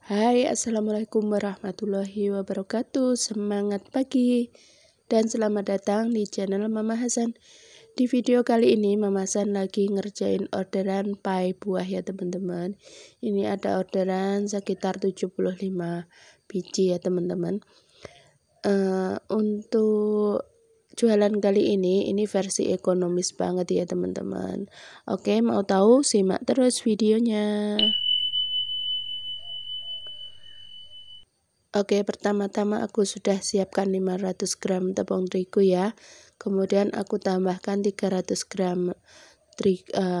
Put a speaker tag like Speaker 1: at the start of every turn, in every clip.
Speaker 1: Hai, assalamualaikum warahmatullahi wabarakatuh. Semangat pagi dan selamat datang di channel Mama Hasan. Di video kali ini Mama Hasan lagi ngerjain orderan pai buah ya teman-teman. Ini ada orderan sekitar 75 biji ya teman-teman. Untuk jualan kali ini versi ekonomis banget ya teman-teman. Oke, mau tahu? Simak terus videonya. Oke, pertama-tama aku sudah siapkan 500 gram tepung terigu ya. Kemudian aku tambahkan 300 gram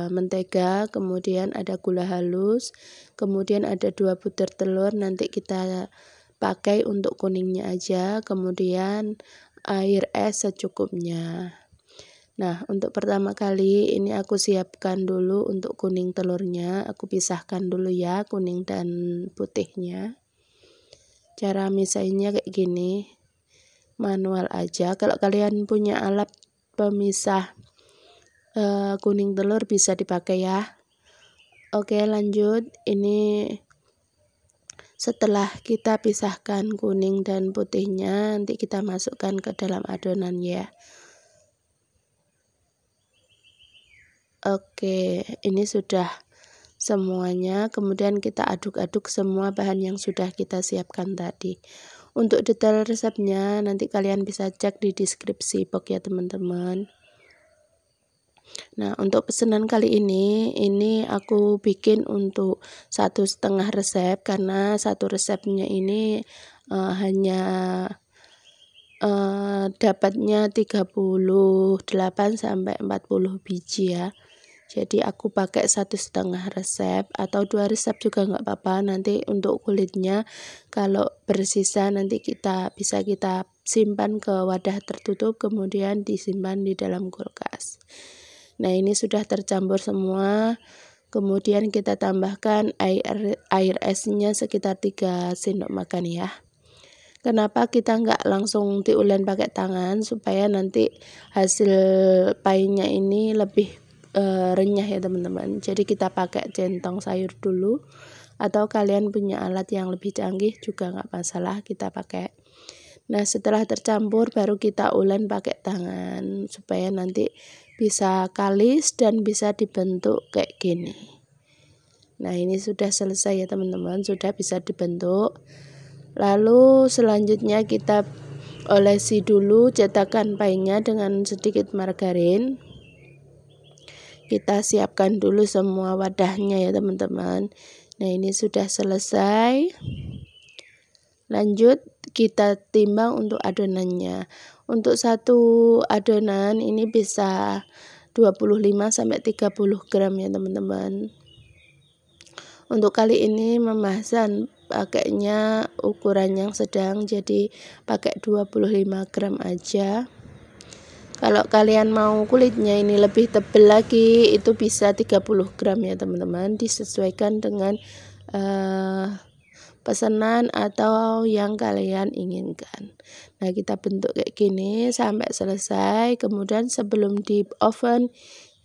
Speaker 1: mentega, kemudian ada gula halus, kemudian ada 2 butir telur, nanti kita pakai untuk kuningnya aja, kemudian air es secukupnya. Nah, untuk pertama kali ini aku siapkan dulu untuk kuning telurnya, aku pisahkan dulu ya kuning dan putihnya. Cara misahinnya kayak gini, manual aja. Kalau kalian punya alat pemisah kuning telur bisa dipakai ya. Oke, lanjut. Ini setelah kita pisahkan kuning dan putihnya, nanti kita masukkan ke dalam adonan ya. Oke, ini sudah semuanya, kemudian kita aduk-aduk semua bahan yang sudah kita siapkan tadi. Untuk detail resepnya nanti kalian bisa cek di deskripsi box ya teman-teman. Nah, untuk pesanan kali ini aku bikin untuk 1,5 resep, karena satu resepnya ini hanya dapatnya 38 sampai 40 biji ya. Jadi aku pakai 1,5 resep atau 2 resep juga nggak apa-apa. Nanti untuk kulitnya kalau bersisa nanti bisa kita simpan ke wadah tertutup, kemudian disimpan di dalam kulkas. Nah, ini sudah tercampur semua. Kemudian kita tambahkan air esnya sekitar 3 sendok makan ya. Kenapa kita nggak langsung diulen pakai tangan, supaya nanti hasil painya ini lebih renyah ya teman-teman. Jadi kita pakai centong sayur dulu, atau kalian punya alat yang lebih canggih juga nggak masalah, kita pakai. Nah, setelah tercampur baru kita ulen pakai tangan supaya nanti bisa kalis dan bisa dibentuk kayak gini. Nah, ini sudah selesai ya teman-teman, sudah bisa dibentuk. Lalu selanjutnya kita olesi dulu cetakan painya dengan sedikit margarin. Kita siapkan dulu semua wadahnya ya teman-teman. Nah, ini sudah selesai. Lanjut kita timbang untuk adonannya. Untuk satu adonan ini bisa 25 sampai 30 gram ya teman-teman. Untuk kali ini Mama Hasan pakainya ukuran yang sedang, jadi pakai 25 gram aja. Kalau kalian mau kulitnya ini lebih tebal lagi, itu bisa 30 gram ya teman-teman, disesuaikan dengan pesanan atau yang kalian inginkan. Nah, kita bentuk kayak gini sampai selesai. Kemudian sebelum di oven,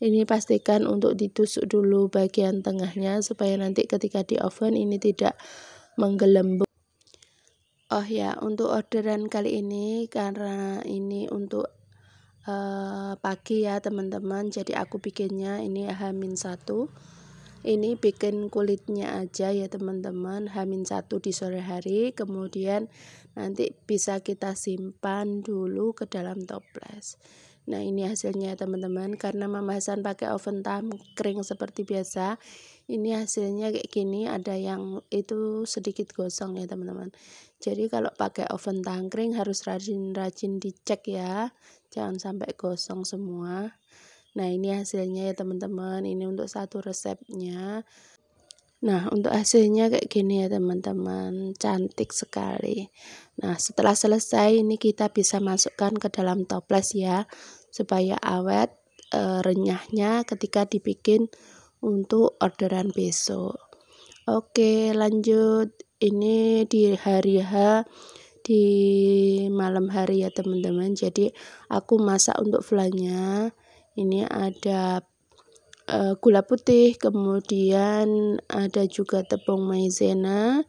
Speaker 1: ini pastikan untuk ditusuk dulu bagian tengahnya supaya nanti ketika di oven ini tidak menggelembung. Oh ya, untuk orderan kali ini karena ini untuk pagi ya teman-teman, jadi aku bikinnya ini H-1. Ini bikin kulitnya aja ya teman-teman, H-1 di sore hari, kemudian nanti bisa kita simpan dulu ke dalam toples. Nah, ini hasilnya ya teman-teman, karena Mama Hasan pakai oven tangkring seperti biasa, ini hasilnya kayak gini. Ada yang itu sedikit gosong ya teman-teman, jadi kalau pakai oven tangkring harus rajin-rajin dicek ya, jangan sampai gosong semua. Nah, ini hasilnya ya teman-teman, ini untuk satu resepnya. Nah, untuk hasilnya kayak gini ya teman-teman, cantik sekali. Nah, setelah selesai ini kita bisa masukkan ke dalam toples ya, supaya awet renyahnya ketika dibikin untuk orderan besok. Oke, lanjut. Ini di hari H, di malam hari ya teman-teman, jadi aku masak untuk flannya. Ini ada gula putih, kemudian ada juga tepung maizena,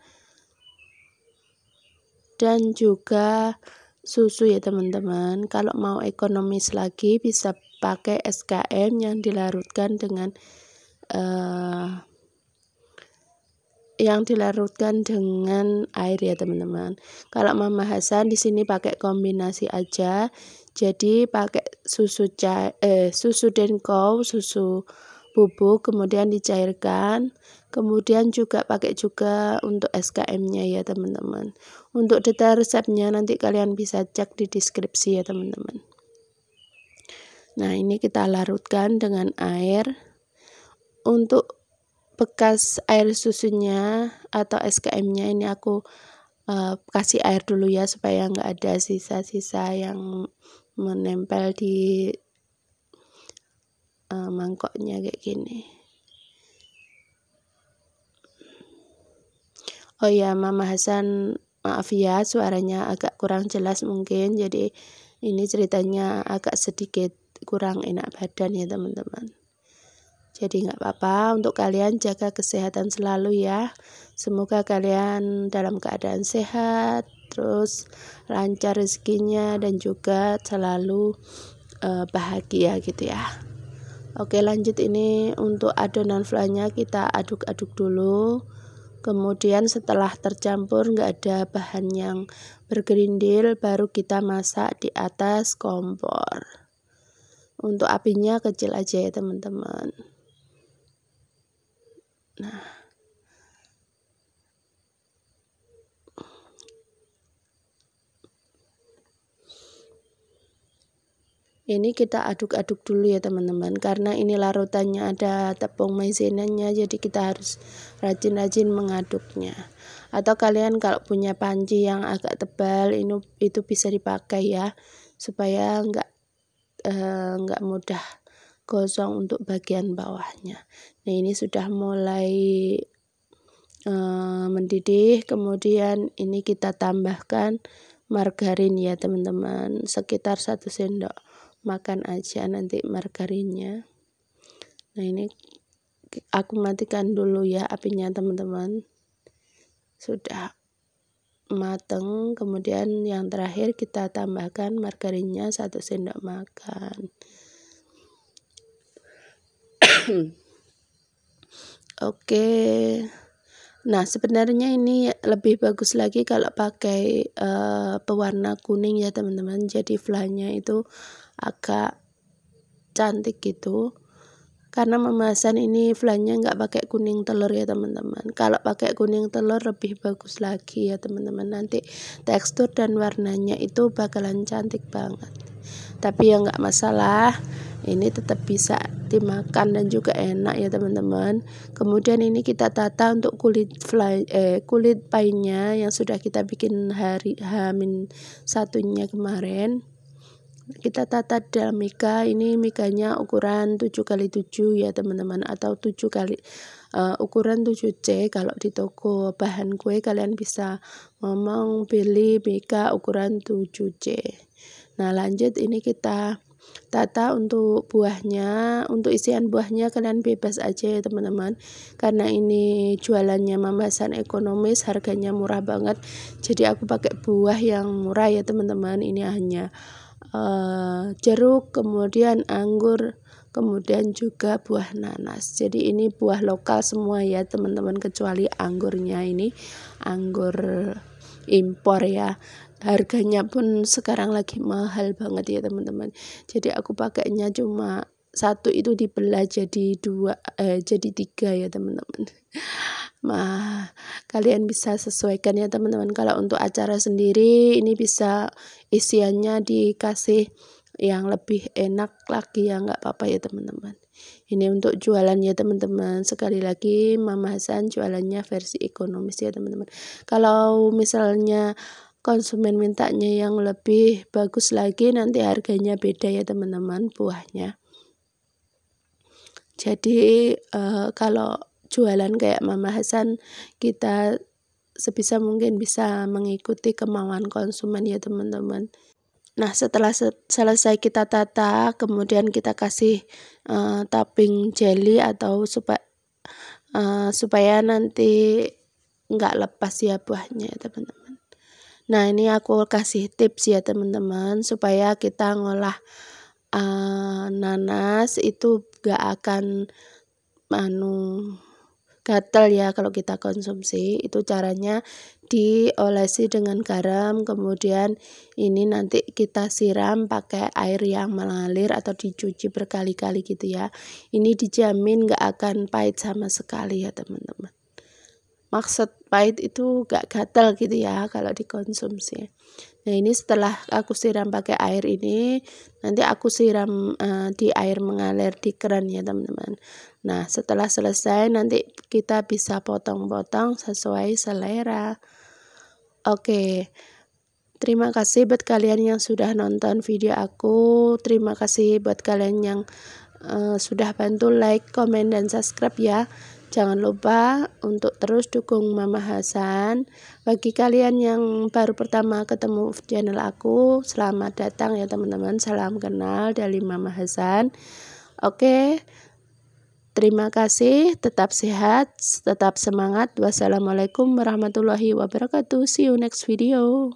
Speaker 1: dan juga susu ya teman-teman. Kalau mau ekonomis lagi bisa pakai SKM yang dilarutkan dengan air ya teman-teman. Kalau Mama Hasan di sini pakai kombinasi aja. Jadi pakai susu Denko, susu bubuk, kemudian dicairkan. Kemudian juga pakai juga untuk SKM-nya ya teman-teman. Untuk detail resepnya nanti kalian bisa cek di deskripsi ya teman-teman. Nah, ini kita larutkan dengan air. Untuk bekas air susunya atau SKM-nya ini aku kasih air dulu ya, supaya nggak ada sisa-sisa yang menempel di mangkoknya kayak gini. Oh ya, Mama Hasan maaf ya suaranya agak kurang jelas mungkin, jadi ini ceritanya agak sedikit kurang enak badan ya teman-teman. Jadi nggak apa-apa, untuk kalian jaga kesehatan selalu ya. Semoga kalian dalam keadaan sehat, terus lancar rezekinya, dan juga selalu bahagia gitu ya. Oke, lanjut. Ini untuk adonan flanya kita aduk-aduk dulu. Kemudian setelah tercampur nggak ada bahan yang bergerindil, baru kita masak di atas kompor. Untuk apinya kecil aja ya teman-teman. Nah, ini kita aduk-aduk dulu ya teman-teman, karena ini larutannya ada tepung maizenanya, jadi kita harus rajin-rajin mengaduknya. Atau kalian kalau punya panci yang agak tebal, itu bisa dipakai ya, supaya nggak mudah gosong untuk bagian bawahnya. Nah, ini sudah mulai mendidih. Kemudian ini kita tambahkan margarin ya teman-teman, sekitar 1 sendok makan aja nanti margarinnya. Nah, ini aku matikan dulu ya apinya teman-teman. Sudah mateng. Kemudian yang terakhir kita tambahkan margarinnya 1 sendok makan. Oke. Nah, sebenarnya ini lebih bagus lagi kalau pakai pewarna kuning ya teman-teman. Jadi flanya itu agak cantik gitu. Karena memasan ini flanya nggak pakai kuning telur ya teman-teman. Kalau pakai kuning telur lebih bagus lagi ya teman-teman. Nanti tekstur dan warnanya itu bakalan cantik banget. Tapi ya nggak masalah, ini tetap bisa dimakan dan juga enak ya teman-teman. Kemudian ini kita tata untuk kulit pie-nya yang sudah kita bikin hari H-1-nya kemarin. Kita tata dalam mika. Ini mikanya ukuran 7x7 ya teman-teman, atau ukuran 7C. Kalau di toko bahan kue kalian bisa ngomong pilih mika ukuran 7C. Nah, lanjut ini kita tata untuk buahnya. Untuk isian buahnya kalian bebas aja ya teman-teman, karena ini jualannya Mama Hasan ekonomis, harganya murah banget. Jadi aku pakai buah yang murah ya teman-teman. Ini hanya jeruk, kemudian anggur, kemudian juga buah nanas. Jadi ini buah lokal semua ya teman-teman, kecuali anggurnya, ini anggur impor ya. Harganya pun sekarang lagi mahal banget ya teman-teman. Jadi aku pakainya cuma satu itu dibelah jadi 3 ya teman-teman. Nah, kalian bisa sesuaikan ya teman-teman. Kalau untuk acara sendiri ini bisa isiannya dikasih yang lebih enak lagi ya, nggak apa-apa ya teman-teman. Ini untuk jualan ya teman-teman. Sekali lagi Mama Hasan jualannya versi ekonomis ya teman-teman. Kalau misalnya konsumen mintanya yang lebih bagus lagi, nanti harganya beda ya teman-teman buahnya. Jadi kalau jualan kayak Mama Hasan, kita sebisa mungkin bisa mengikuti kemauan konsumen ya teman-teman. Nah, setelah selesai kita tata, kemudian kita kasih topping jelly atau supaya nanti nggak lepas ya buahnya ya teman-teman. Nah, ini aku kasih tips ya teman-teman, supaya kita ngolah nanas itu gak akan gatal ya kalau kita konsumsi. Itu caranya diolesi dengan garam, kemudian ini nanti kita siram pakai air yang mengalir atau dicuci berkali-kali gitu ya. Ini dijamin gak akan pahit sama sekali ya teman-teman. Maksud pahit itu gak gatal gitu ya kalau dikonsumsi. Nah, ini setelah aku siram pakai air ini, nanti aku siram di air mengalir di keran ya teman-teman. Nah, setelah selesai nanti kita bisa potong-potong sesuai selera. Oke, terima kasih buat kalian yang sudah nonton video aku. Terima kasih buat kalian yang sudah bantu like, komen, dan subscribe ya. Jangan lupa untuk terus dukung Mama Hasan. Bagi kalian yang baru pertama ketemu channel aku, selamat datang ya teman-teman. Salam kenal dari Mama Hasan. Oke, terima kasih. Tetap sehat, tetap semangat. Wassalamualaikum warahmatullahi wabarakatuh. See you next video.